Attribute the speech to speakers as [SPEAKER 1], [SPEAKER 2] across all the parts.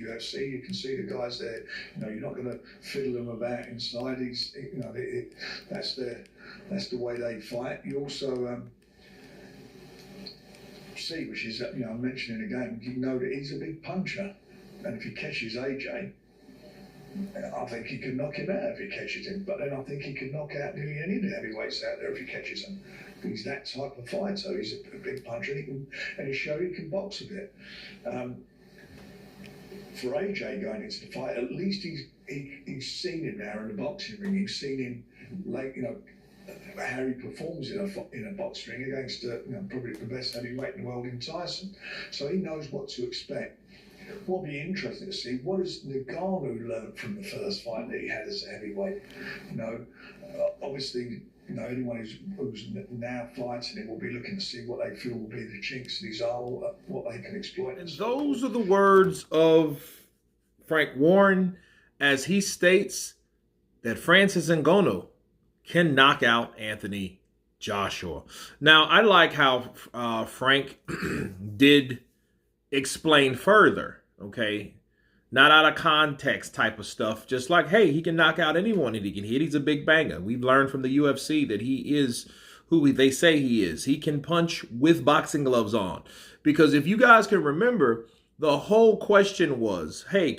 [SPEAKER 1] UFC. You can see the guys there. You're not going to fiddle them about inside. That's the way they fight. You also see, which is I mentioned in the game, you know that he's a big puncher, and if he catches AJ, I think he can knock him out if he catches him. But then I think he can knock out nearly any of the heavyweights out there if he catches them. He's that type of fighter. He's a big puncher, and he showed he can box a bit. For AJ going into the fight, at least he's seen him now in the boxing ring. He's seen him, how he performs in a box ring against probably the best heavyweight in the world in Tyson. So he knows what to expect. What'll be interesting to see, what has Ngannou learned from the first fight that he had as a heavyweight? Obviously, anyone who's now fighting him will be looking to see what they feel will be the chinks in his armor, what they can exploit.
[SPEAKER 2] And those are the words of Frank Warren as he states that Francis Ngannou can knock out Anthony Joshua. Now, I like how Frank did explain further, okay? Not out of context type of stuff. Just like, hey, he can knock out anyone that he can hit. He's a big banger. We've learned from the UFC that he is who they say he is. He can punch with boxing gloves on. Because if you guys can remember, the whole question was, hey,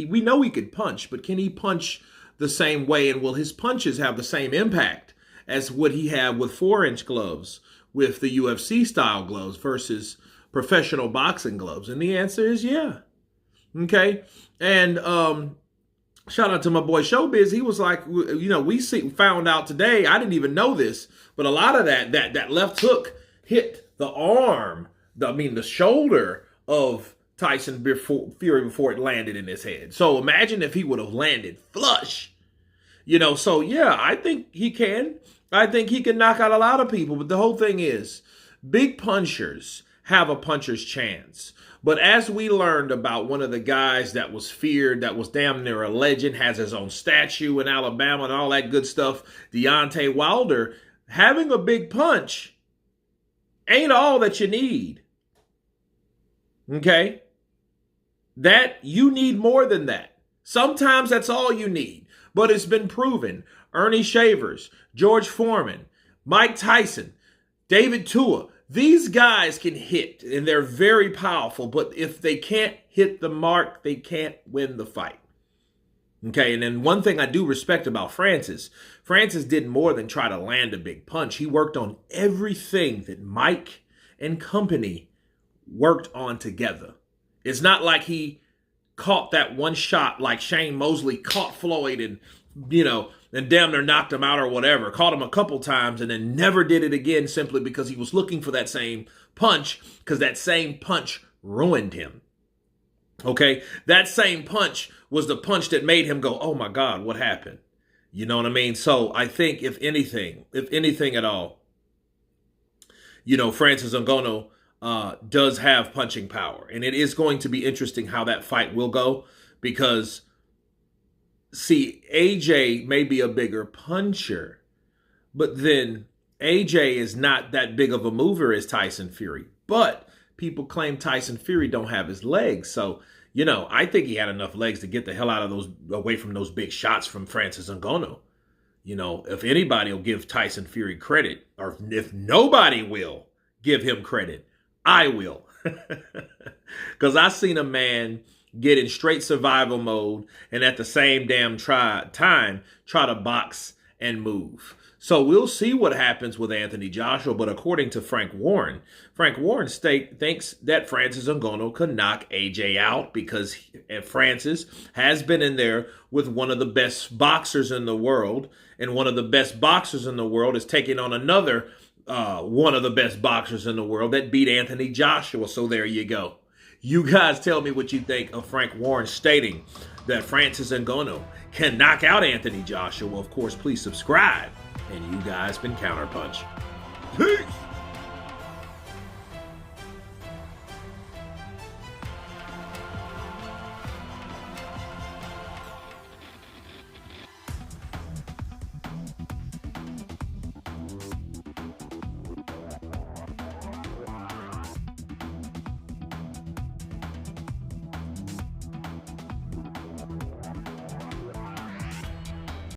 [SPEAKER 2] we know he could punch, but can he punch the same way? And will his punches have the same impact as what he had with 4-inch gloves, with the UFC style gloves versus professional boxing gloves? And the answer is yeah. Okay. And shout out to my boy Showbiz. He was like, found out today, I didn't even know this, but a lot of that left hook hit the arm, the shoulder of Tyson Fury before it landed in his head. So imagine if he would have landed flush. So yeah, I think he can. I think he can knock out a lot of people. But the whole thing is, big punchers have a puncher's chance. But as we learned about one of the guys that was feared, that was damn near a legend, has his own statue in Alabama and all that good stuff, Deontay Wilder, having a big punch ain't all that you need. Okay? That you need more than that. Sometimes that's all you need. But it's been proven. Ernie Shavers, George Foreman, Mike Tyson, David Tua, these guys can hit, and they're very powerful, but if they can't hit the mark, they can't win the fight. Okay, and then one thing I do respect about Francis did more than try to land a big punch. He worked on everything that Mike and company worked on together. It's not like he caught that one shot like Shane Mosley caught Floyd and damn near knocked him out or whatever. Caught him a couple times and then never did it again simply because he was looking for that same punch, because that same punch ruined him. Okay? That same punch was the punch that made him go, oh my God, what happened? You know what I mean? So I think if anything at all, Francis Ngannou does have punching power. And it is going to be interesting how that fight will go, because see, AJ may be a bigger puncher, but then AJ is not that big of a mover as Tyson Fury. But people claim Tyson Fury don't have his legs. So, I think he had enough legs to get the hell away from those big shots from Francis Ngannou. If anybody will give Tyson Fury credit, or if nobody will give him credit, I will. Because I seen a man get in straight survival mode and at the same damn time try to box and move. So we'll see what happens with Anthony Joshua. But according to Frank Warren thinks that Francis Ngannou could knock AJ out because Francis has been in there with one of the best boxers in the world. And one of the best boxers in the world is taking on another one of the best boxers in the world that beat Anthony Joshua. So there you go. You guys tell me what you think of Frank Warren stating that Francis Ngannou can knock out Anthony Joshua. Of course, please subscribe. And you guys been Counterpunch. Peace!